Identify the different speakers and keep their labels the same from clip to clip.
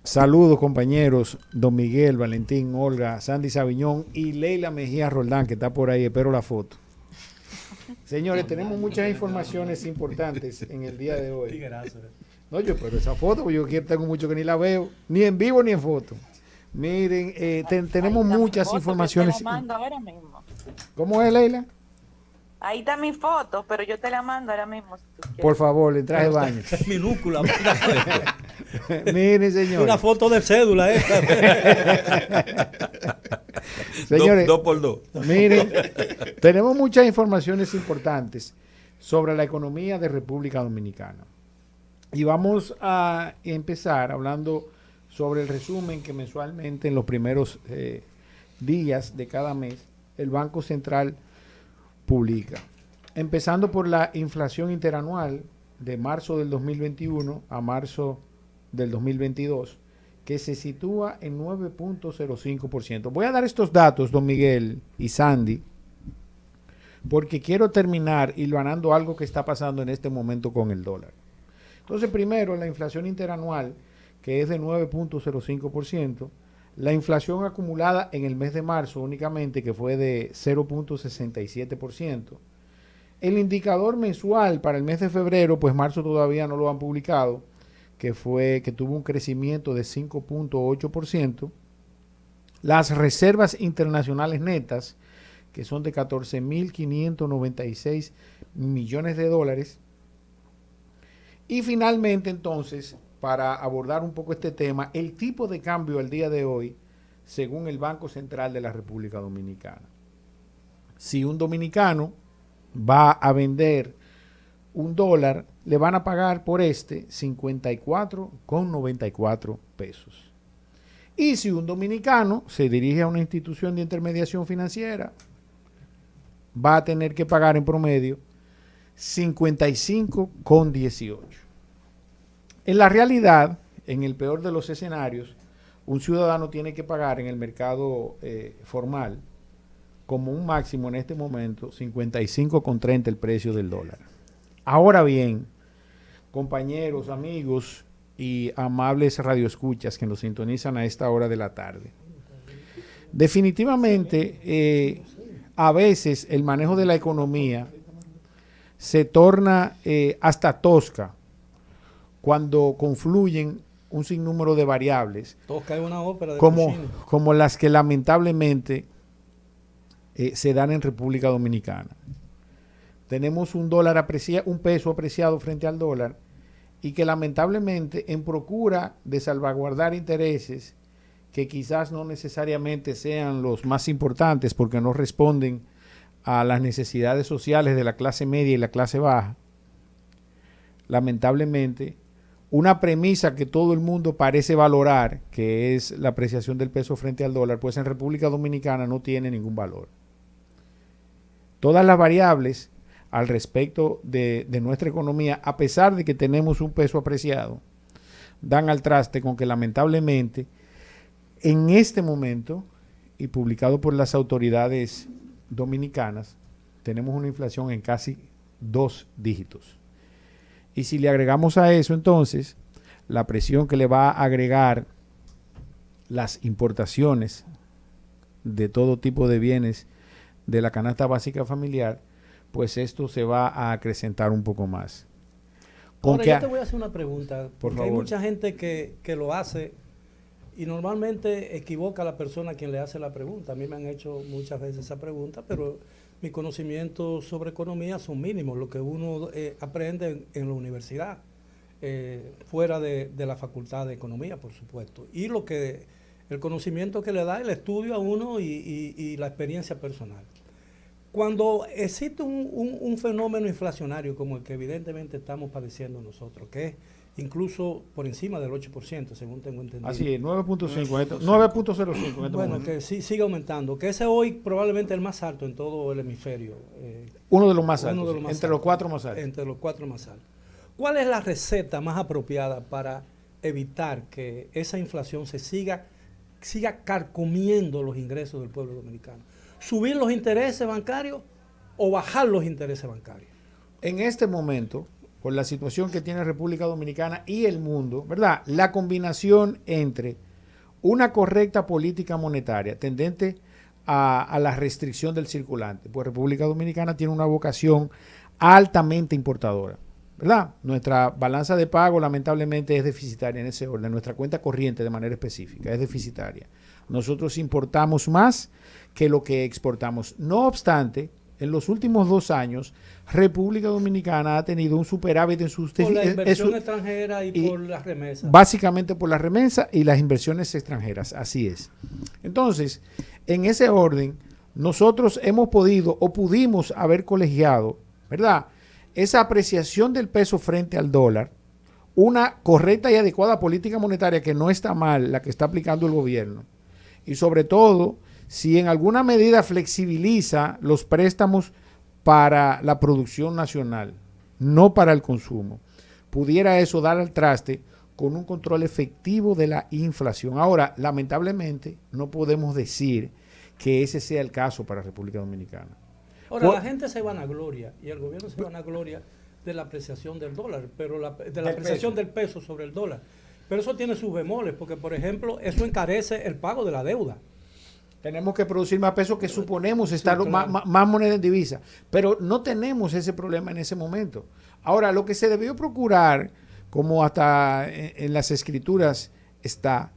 Speaker 1: Saludos compañeros, Don Miguel, Valentín, Olga, Sandy Sabiñón y Leila Mejía Roldán, que está por ahí, espero la foto. Señores, tenemos muchas informaciones importantes en el día de hoy. No, pero esa foto, yo tengo mucho que ni la veo, ni en vivo ni en foto. Miren, tenemos muchas informaciones.
Speaker 2: Yo te la mando ahora mismo.
Speaker 1: ¿Cómo es, Leila?
Speaker 2: Ahí está mi foto, pero yo te la mando ahora mismo si tú quieres.
Speaker 1: Por favor, en traje de baño.
Speaker 3: Minúscula.
Speaker 1: Miren, señores.
Speaker 3: Una foto de cédula,
Speaker 1: Señores,
Speaker 3: 2x2.
Speaker 1: Miren, tenemos muchas informaciones importantes sobre la economía de República Dominicana. Y vamos a empezar hablando sobre el resumen que mensualmente en los primeros días de cada mes el Banco Central publica. Empezando por la inflación interanual de marzo del 2021 a marzo del 2022, que se sitúa en 9.05%. Voy a dar estos datos, don Miguel y Sandy, porque quiero terminar hilvanando algo que está pasando en este momento con el dólar. Entonces, primero, la inflación interanual, que es de 9.05%, la inflación acumulada en el mes de marzo únicamente, que fue de 0.67%. El indicador mensual para el mes de febrero, pues marzo todavía no lo han publicado, que tuvo un crecimiento de 5.8%. Las reservas internacionales netas, que son de 14.596 millones de dólares. Y finalmente, entonces, para abordar un poco este tema, el tipo de cambio al día de hoy, según el Banco Central de la República Dominicana. Si un dominicano va a vender $1, le van a pagar por 54,94 pesos. Y si un dominicano se dirige a una institución de intermediación financiera, va a tener que pagar en promedio 55,18. En la realidad, en el peor de los escenarios, un ciudadano tiene que pagar en el mercado formal, como un máximo en este momento, 55,30 el precio del dólar. Ahora bien, compañeros, amigos y amables radioescuchas que nos sintonizan a esta hora de la tarde, definitivamente a veces el manejo de la economía se torna hasta tosca cuando confluyen un sinnúmero de variables,
Speaker 3: Tosca es una ópera de
Speaker 1: como las que lamentablemente se dan en República Dominicana. Tenemos un peso apreciado frente al dólar y que lamentablemente en procura de salvaguardar intereses que quizás no necesariamente sean los más importantes porque no responden a las necesidades sociales de la clase media y la clase baja, lamentablemente una premisa que todo el mundo parece valorar, que es la apreciación del peso frente al dólar, pues en República Dominicana no tiene ningún valor. Todas las variables al respecto de nuestra economía, a pesar de que tenemos un peso apreciado, dan al traste con que lamentablemente en este momento, y publicado por las autoridades dominicanas, tenemos una inflación en casi 2 dígitos. Y si le agregamos a eso entonces la presión que le va a agregar las importaciones de todo tipo de bienes de la canasta básica familiar, pues esto se va a acrecentar un poco más.
Speaker 3: Ahora yo te voy a hacer una pregunta, porque hay
Speaker 1: favor.
Speaker 3: mucha gente que lo hace y normalmente equivoca a la persona a quien le hace la pregunta. A mí me han hecho muchas veces esa pregunta, pero mis conocimientos sobre economía son mínimos, lo que uno aprende en la universidad, fuera de la facultad de economía, por supuesto, y el conocimiento que le da el estudio a uno y la experiencia personal. Cuando existe un fenómeno inflacionario como el que evidentemente estamos padeciendo nosotros, que es incluso por encima del 8%, según tengo entendido.
Speaker 1: Así es, 9.05.
Speaker 3: Bueno, que sí sigue aumentando, que ese hoy probablemente el más alto en todo el hemisferio.
Speaker 1: Uno de los más altos, entre los 4 más altos.
Speaker 3: Entre los 4 más altos. ¿Cuál es la receta más apropiada para evitar que esa inflación se siga carcomiendo los ingresos del pueblo dominicano? ¿Subir los intereses bancarios o bajar los intereses bancarios?
Speaker 1: En este momento, por la situación que tiene República Dominicana y el mundo, ¿verdad? La combinación entre una correcta política monetaria tendente a la restricción del circulante, pues República Dominicana tiene una vocación altamente importadora, ¿verdad? Nuestra balanza de pago lamentablemente es deficitaria en ese orden, nuestra cuenta corriente de manera específica es deficitaria. Nosotros importamos más que lo que exportamos. No obstante, en los últimos 2 años, República Dominicana ha tenido un superávit en sus...
Speaker 3: Por la inversión extranjera y por las remesas.
Speaker 1: Básicamente por las remesas y las inversiones extranjeras, así es. Entonces, en ese orden, nosotros hemos podido o pudimos haber colegiado, ¿verdad?, esa apreciación del peso frente al dólar, una correcta y adecuada política monetaria que no está mal, la que está aplicando el gobierno, y sobre todo, si en alguna medida flexibiliza los préstamos para la producción nacional, no para el consumo, pudiera eso dar al traste con un control efectivo de la inflación. Ahora, lamentablemente, no podemos decir que ese sea el caso para República Dominicana.
Speaker 3: Ahora, la gente se vanagloria y el gobierno se vanagloria de la apreciación del dólar, pero de la apreciación del peso sobre el dólar. Pero eso tiene sus bemoles, porque, por ejemplo, eso encarece el pago de la deuda.
Speaker 1: Tenemos que producir más peso que suponemos estar más moneda en divisa, pero no tenemos ese problema en ese momento. Ahora, lo que se debió procurar, como hasta en las escrituras está,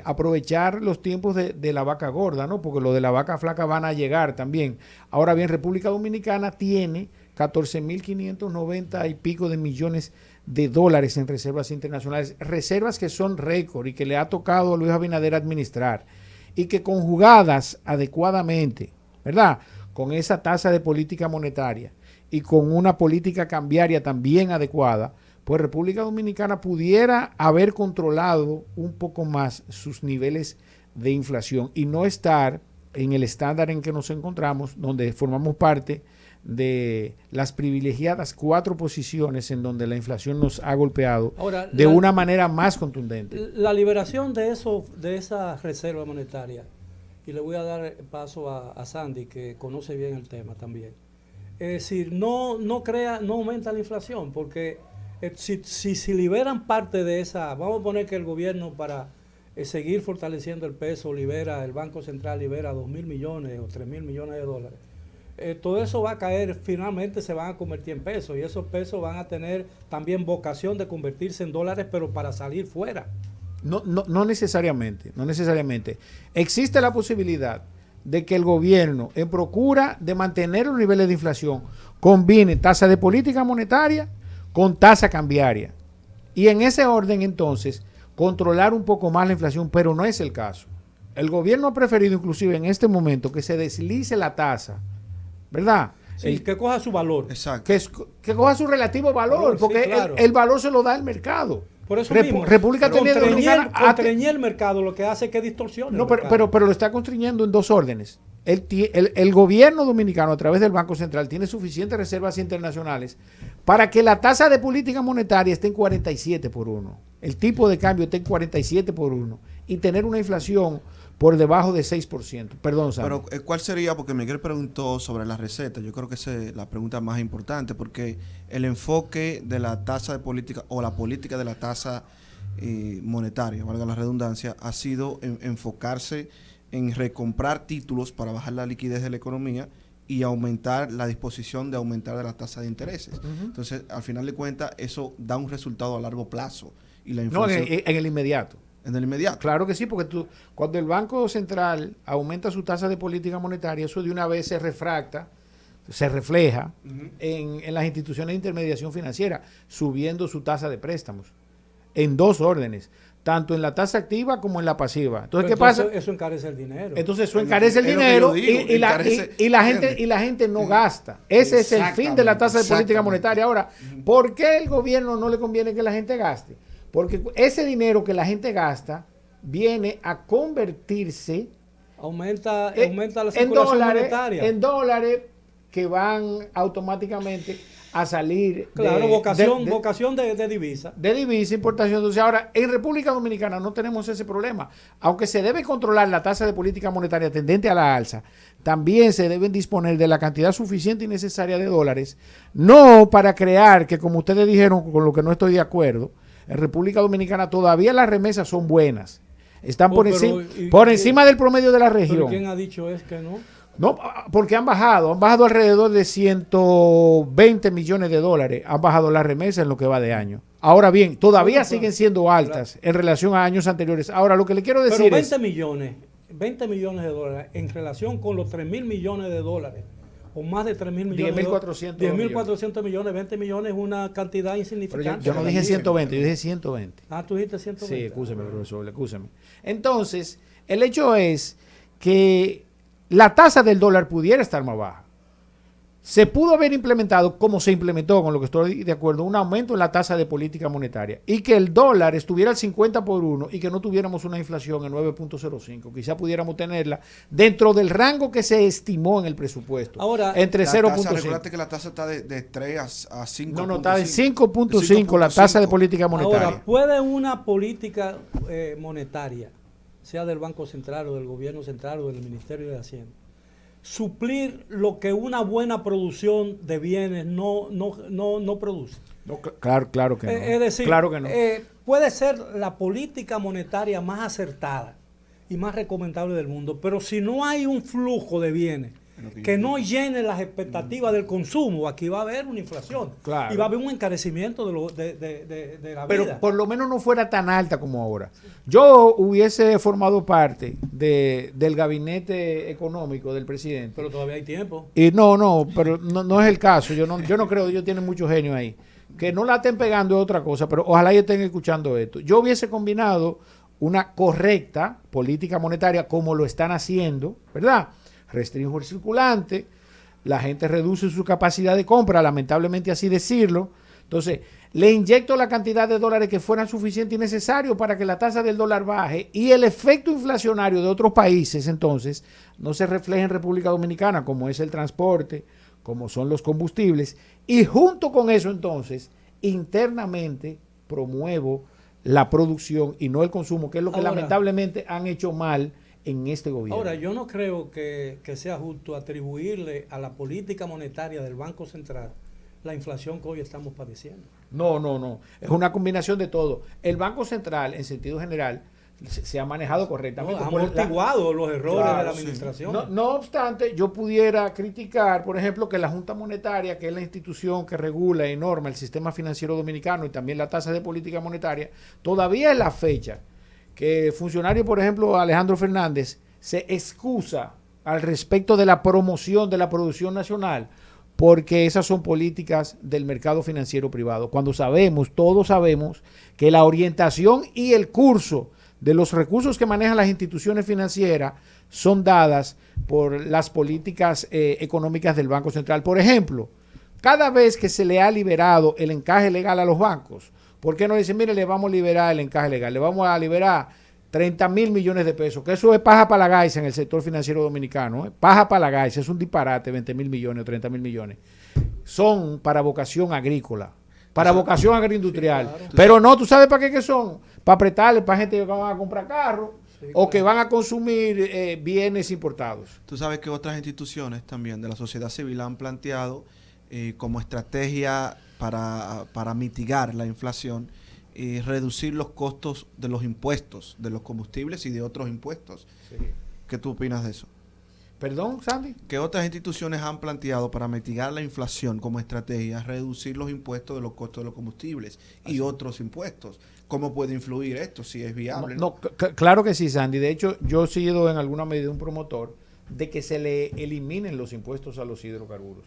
Speaker 1: aprovechar los tiempos de la vaca gorda, ¿no? Porque lo de la vaca flaca van a llegar también. Ahora bien, República Dominicana tiene 14.590 y pico de millones de dólares en reservas internacionales, reservas que son récord y que le ha tocado a Luis Abinader administrar, y que conjugadas adecuadamente, ¿verdad?, con esa tasa de política monetaria y con una política cambiaria también adecuada, pues República Dominicana pudiera haber controlado un poco más sus niveles de inflación y no estar en el estándar en que nos encontramos, donde formamos parte de las privilegiadas 4 posiciones en donde la inflación nos ha golpeado ahora, de una manera más contundente.
Speaker 3: La liberación de esa reserva monetaria, y le voy a dar paso a Sandy, que conoce bien el tema también. Es decir, no aumenta la inflación, porque si liberan parte de esa, vamos a poner que el gobierno para seguir fortaleciendo el peso el Banco Central libera 2.000 millones o 3.000 millones de dólares. Todo eso va a caer, finalmente se van a convertir en pesos, y esos pesos van a tener también vocación de convertirse en dólares, pero para salir fuera.
Speaker 1: No necesariamente. Existe la posibilidad de que el gobierno, en procura de mantener los niveles de inflación, combine tasa de política monetaria con tasa cambiaria. Y en ese orden, entonces, controlar un poco más la inflación, pero no es el caso. El gobierno ha preferido, inclusive en este momento, que se deslice la tasa, ¿verdad?
Speaker 3: Sí, que coja su valor.
Speaker 1: Exacto. Que coja su relativo valor, porque sí, claro, el valor se lo da el mercado.
Speaker 3: Por eso mismo,
Speaker 1: República Dominicana
Speaker 3: constreñir el mercado, lo que hace que distorsione.
Speaker 1: No, pero lo está constriñendo en 2 órdenes. El gobierno dominicano, a través del Banco Central, tiene suficientes reservas internacionales para que la tasa de política monetaria esté en 47 por 1. El tipo de cambio esté en 47 por 1. Y tener una inflación por debajo de 6%. Perdón, Sandra.
Speaker 4: Pero, ¿cuál sería? Porque Miguel preguntó sobre la receta. Yo creo que esa es la pregunta más importante, porque el enfoque de la tasa de política o la política de la tasa monetaria, valga la redundancia, ha sido enfocarse en recomprar títulos para bajar la liquidez de la economía y aumentar la disposición de aumentar de la tasa de intereses. Entonces, al final de cuentas, eso da un resultado a largo plazo. Y la inflación,
Speaker 1: no, en el inmediato.
Speaker 4: En el inmediato.
Speaker 1: Claro que sí, porque cuando el Banco Central aumenta su tasa de política monetaria, eso de una vez se refleja en las instituciones de intermediación financiera, subiendo su tasa de préstamos en 2 órdenes, tanto en la tasa activa como en la pasiva. Entonces, ¿qué pasa?
Speaker 3: Eso encarece el dinero.
Speaker 1: Entonces, eso encarece el dinero y la gente no gasta. Ese es el fin de la tasa de política monetaria. Ahora, ¿por qué el gobierno no le conviene que la gente gaste? Porque ese dinero que la gente gasta viene a convertirse
Speaker 3: aumenta la circulación monetaria
Speaker 1: en dólares que van automáticamente a salir
Speaker 3: Claro, vocación de divisa.
Speaker 1: de divisa, importación. Entonces, ahora, en República Dominicana no tenemos ese problema. Aunque se debe controlar la tasa de política monetaria tendente a la alza, también se deben disponer de la cantidad suficiente y necesaria de dólares, no para crear, que como ustedes dijeron, con lo que no estoy de acuerdo, en República Dominicana todavía las remesas son buenas. Están por encima del promedio de la región.
Speaker 3: ¿Pero quién ha dicho es que no?
Speaker 1: No, porque han bajado alrededor de 120 millones de dólares, han bajado las remesas en lo que va de año. Ahora bien, todavía siguen siendo altas en relación a años anteriores. Ahora, lo que le quiero decir
Speaker 3: pero
Speaker 1: es...
Speaker 3: 20 millones de dólares en relación con los 3.000 millones de dólares, o más de 3.000 millones. 10.400 millones, 20 millones es una cantidad insignificante.
Speaker 1: Yo no dije 120, yo dije 120.
Speaker 3: Tú dijiste 120.
Speaker 1: Sí, escúcheme, profesor, escúcheme. Entonces, el hecho es que la tasa del dólar pudiera estar más baja. Se pudo haber implementado, como se implementó, con lo que estoy de acuerdo, un aumento en la tasa de política monetaria y que el dólar estuviera al 50 por 1 y que no tuviéramos una inflación en 9.05. Quizá pudiéramos tenerla dentro del rango que se estimó en el presupuesto.
Speaker 4: Ahora,
Speaker 1: entre 0.5.
Speaker 4: Recuerda que la tasa está de 3 a 5.
Speaker 1: No, está de 5.5 la tasa de política monetaria.
Speaker 3: Ahora, ¿puede una política monetaria, sea del Banco Central o del Gobierno Central o del Ministerio de Hacienda, suplir lo que una buena producción de bienes no produce?
Speaker 1: No, claro que no.
Speaker 3: Es decir,
Speaker 1: claro que no.
Speaker 3: Puede ser la política monetaria más acertada y más recomendable del mundo, pero si no hay un flujo de bienes que no llene las expectativas del consumo, aquí va a haber una inflación.
Speaker 1: Claro.
Speaker 3: Y va a haber un encarecimiento de la vida.
Speaker 1: Pero por lo menos no fuera tan alta como ahora. Yo hubiese formado parte del gabinete económico del presidente.
Speaker 3: Pero todavía hay tiempo.
Speaker 1: Y pero no es el caso. Yo no creo, ellos tienen mucho genio ahí. Que no la estén pegando es otra cosa, pero ojalá ellos estén escuchando esto. Yo hubiese combinado una correcta política monetaria como lo están haciendo, ¿verdad? Restringo el circulante, la gente reduce su capacidad de compra, lamentablemente así decirlo. Entonces, le inyecto la cantidad de dólares que fueran suficientes y necesarios para que la tasa del dólar baje y el efecto inflacionario de otros países, entonces, no se refleje en República Dominicana, como es el transporte, como son los combustibles. Y junto con eso, entonces, internamente promuevo la producción y no el consumo, que es lo que lamentablemente han hecho mal en este gobierno.
Speaker 3: Ahora, yo no creo que sea justo atribuirle a la política monetaria del Banco Central la inflación que hoy estamos padeciendo.
Speaker 1: No. Es una combinación de todo. El Banco Central, en sentido general, se ha manejado correctamente.
Speaker 3: Ha amortiguado los errores de la administración.
Speaker 1: No obstante, yo pudiera criticar, por ejemplo, que la Junta Monetaria, que es la institución que regula y norma el sistema financiero dominicano y también la tasa de política monetaria, todavía es la fecha que el funcionario, por ejemplo, Alejandro Fernández, se excusa al respecto de la promoción de la producción nacional, porque esas son políticas del mercado financiero privado. Cuando todos sabemos, que la orientación y el curso de los recursos que manejan las instituciones financieras son dadas por las políticas económicas del Banco Central. Por ejemplo, cada vez que se le ha liberado el encaje legal a los bancos, ¿por qué no dicen, mire, le vamos a liberar el encaje legal, le vamos a liberar 30.000 millones de pesos? Que eso es paja para la gaisa en el sector financiero dominicano, paja para la gaisa, es un disparate, 20.000 millones o 30.000 millones. Son para vocación agrícola, para vocación agroindustrial. Sí, claro. Pero no, ¿tú sabes para qué son? Para apretarle para gente que van a comprar carros o que van a consumir bienes importados.
Speaker 4: Tú sabes que otras instituciones también de la sociedad civil han planteado como estrategia para mitigar la inflación y reducir los costos de los impuestos, de los combustibles y de otros impuestos. Sí. ¿Qué tú opinas de eso?
Speaker 1: ¿Perdón, Sandy?
Speaker 4: Que otras instituciones han planteado para mitigar la inflación como estrategia reducir los impuestos de los costos de los combustibles y otros impuestos. ¿Cómo puede influir esto si es viable?
Speaker 1: Claro que sí, Sandy. De hecho, yo he sido en alguna medida un promotor de que se le eliminen los impuestos a los hidrocarburos.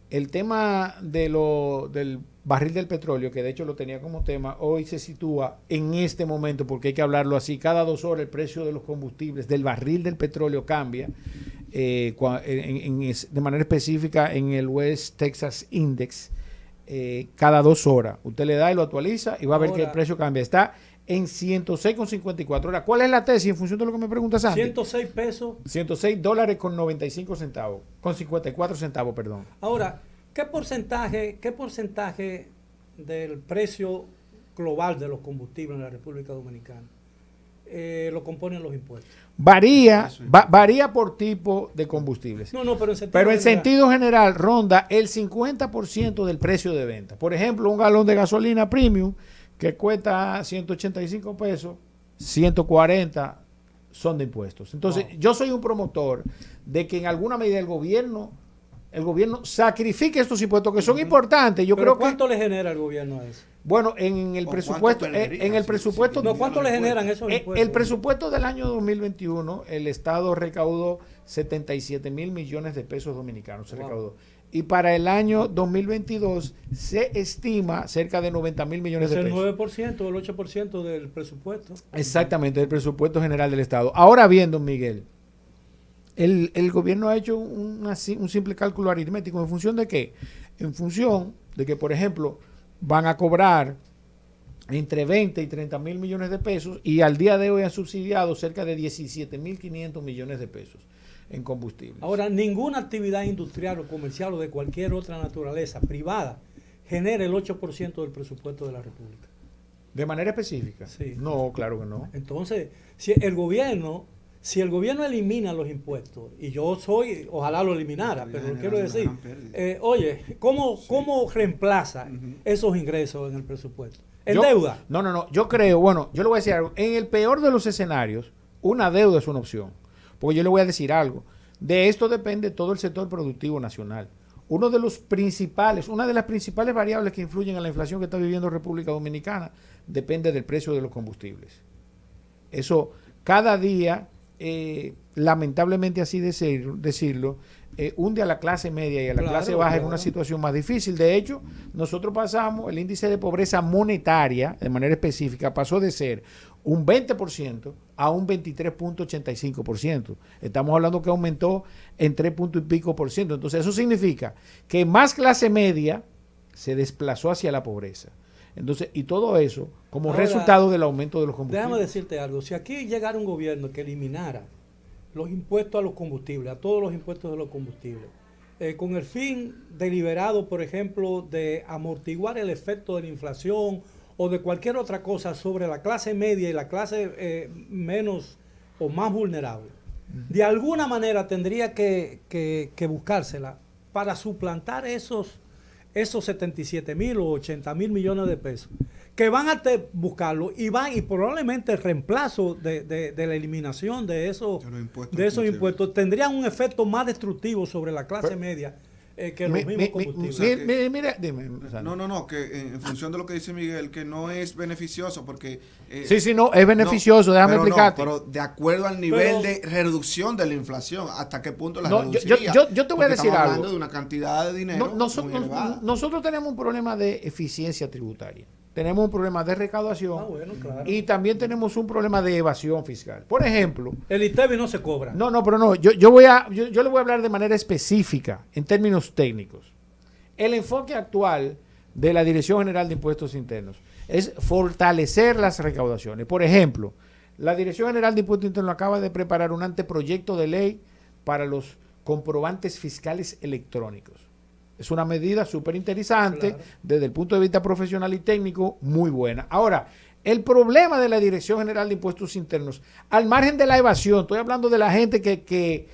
Speaker 1: El tema del barril del petróleo, que de hecho lo tenía como tema, hoy se sitúa en este momento, porque hay que hablarlo así, cada 2 horas el precio de los combustibles, del barril del petróleo cambia, de manera específica en el West Texas Index, cada 2 horas. Usted le da y lo actualiza y va a ver que el precio cambia. Está en 106,54. Ahora, ¿cuál es la tesis en función de lo que me pregunta Sandy?
Speaker 3: 106 pesos.
Speaker 1: $106 con 95 centavos, con 54 centavos, perdón.
Speaker 3: Ahora, qué porcentaje del precio global de los combustibles en la República Dominicana lo componen los impuestos?
Speaker 1: Varía por tipo de combustibles.
Speaker 3: No, pero en sentido
Speaker 1: Pero en
Speaker 3: general.
Speaker 1: sentido general ronda el 50% del precio de venta. Por ejemplo, un galón de gasolina premium que cuesta 185 pesos, 140 son de impuestos. Entonces, yo soy un promotor de que en alguna medida el gobierno sacrifique estos impuestos que son importantes. Yo creo
Speaker 3: ¿Cuánto le genera el gobierno a eso?
Speaker 1: Bueno, en el presupuesto,
Speaker 3: ¿Cuánto le generan esos impuestos?
Speaker 1: el presupuesto del año 2021, el Estado recaudó 77 mil millones de pesos dominicanos, se recaudó. Y para el año 2022 se estima cerca de 90 mil millones de pesos.
Speaker 3: El 9% o el 8% del presupuesto.
Speaker 1: Exactamente, del presupuesto general del Estado. Ahora bien, don Miguel, el gobierno ha hecho un simple cálculo aritmético. ¿En función de qué? En función de que, por ejemplo, van a cobrar entre 20 y 30 mil millones de pesos y al día de hoy han subsidiado cerca de 17.500 millones de pesos en combustible.
Speaker 3: Ahora, ninguna actividad industrial o comercial o de cualquier otra naturaleza privada genera el 8% del presupuesto de la República.
Speaker 1: ¿De manera específica?
Speaker 3: Sí.
Speaker 1: No, claro que no.
Speaker 3: Entonces, si el gobierno elimina los impuestos, y ojalá lo eliminara, pero lo quiero decir, oye, ¿cómo reemplaza esos ingresos en el presupuesto? ¿En deuda?
Speaker 1: No, yo creo, bueno, yo le voy a decir algo, en el peor de los escenarios, una deuda es una opción, porque yo le voy a decir algo, de esto depende todo el sector productivo nacional. Una de las principales variables que influyen en la inflación que está viviendo República Dominicana depende del precio de los combustibles. Eso cada día, lamentablemente así decirlo, hunde a la clase media y a la clase baja en una situación más difícil. De hecho, nosotros pasamos, el índice de pobreza monetaria, de manera específica, pasó de ser un 20% a un 23.85%. Estamos hablando que aumentó en 3 puntos y pico por ciento. Entonces, eso significa que más clase media se desplazó hacia la pobreza. Entonces, y todo eso como resultado del aumento de los combustibles.
Speaker 3: Déjame decirte algo. Si aquí llegara un gobierno que eliminara los impuestos a los combustibles, a todos los impuestos de los combustibles, con el fin deliberado, por ejemplo, de amortiguar el efecto de la inflación o de cualquier otra cosa sobre la clase media y la clase menos o más vulnerable, de alguna manera tendría que buscársela para suplantar esos 77 mil o 80 mil millones de pesos que van a buscarlo y probablemente el reemplazo de la eliminación de esos impuestos tendrían un efecto más destructivo sobre la clase media que los mismos combustibles.
Speaker 1: Mira, dime.
Speaker 4: No, que en función de lo que dice Miguel, que no es beneficioso porque...
Speaker 1: no, es beneficioso, déjame explicarte.
Speaker 4: pero de acuerdo al nivel de reducción de la inflación, ¿hasta qué punto la reduciría?
Speaker 1: Yo te voy a decir algo.
Speaker 4: Estamos hablando de una cantidad de dinero muy elevada.
Speaker 1: Nosotros tenemos un problema de eficiencia tributaria. Tenemos un problema de recaudación
Speaker 3: claro.
Speaker 1: Y también tenemos un problema de evasión fiscal. Por ejemplo...
Speaker 3: El ITEVI no se cobra.
Speaker 1: No, pero no. Yo le voy a hablar de manera específica, en términos técnicos. El enfoque actual de la Dirección General de Impuestos Internos es fortalecer las recaudaciones. Por ejemplo, la Dirección General de Impuestos Internos acaba de preparar un anteproyecto de ley para los comprobantes fiscales electrónicos. Es una medida súper interesante, claro, desde el punto de vista profesional y técnico, muy buena. Ahora, el problema de la Dirección General de Impuestos Internos, al margen de la evasión, estoy hablando de la gente que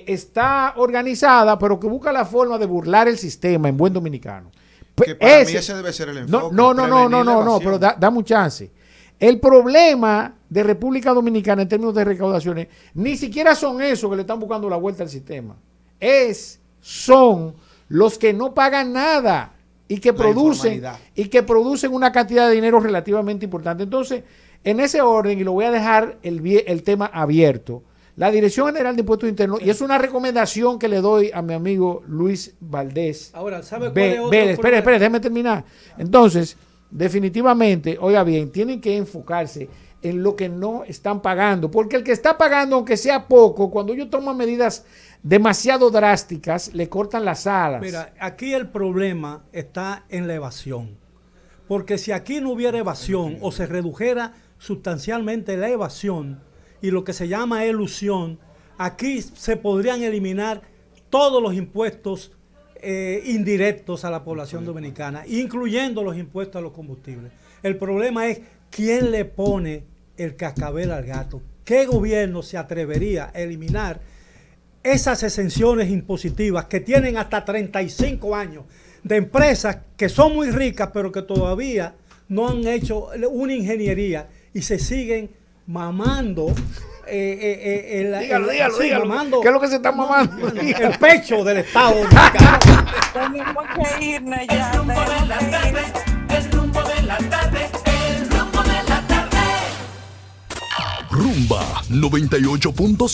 Speaker 1: está organizada, pero que busca la forma de burlar el sistema en buen dominicano.
Speaker 4: Que para mí ese debe ser el enfoque.
Speaker 1: No, pero dame un chance. El problema de República Dominicana en términos de recaudaciones, ni siquiera son esos que le están buscando la vuelta al sistema. Son los que no pagan nada y que producen una cantidad de dinero relativamente importante. Entonces, en ese orden, y lo voy a dejar el tema abierto, la Dirección General de Impuestos Internos, y es una recomendación que le doy a mi amigo Luis Valdés.
Speaker 3: Ahora, ¿sabe cuál es otro
Speaker 1: espere, déjeme terminar. Entonces, definitivamente, oiga bien, tienen que enfocarse en lo que no están pagando, porque el que está pagando, aunque sea poco, cuando ellos toman medidas demasiado drásticas, le cortan las alas.
Speaker 3: Mira, aquí el problema está en la evasión, porque si aquí no hubiera evasión o se redujera sustancialmente la evasión y lo que se llama elusión, aquí se podrían eliminar todos los impuestos indirectos a la población dominicana, incluyendo los impuestos a los combustibles. El problema es quién le pone el cascabel al gato. ¿Qué gobierno se atrevería a eliminar esas exenciones impositivas que tienen hasta 35 años de empresas que son muy ricas pero que todavía no han hecho una ingeniería y se siguen mamando?
Speaker 1: Dígalo.
Speaker 3: Mamando,
Speaker 1: ¿Qué es lo que se está mamando?
Speaker 3: el pecho del Estado dominicano.
Speaker 2: Tenemos que irnos ya.
Speaker 5: El rumbo de la tarde, el rumbo de la tarde, el rumbo de la tarde.
Speaker 6: Rumba 98.5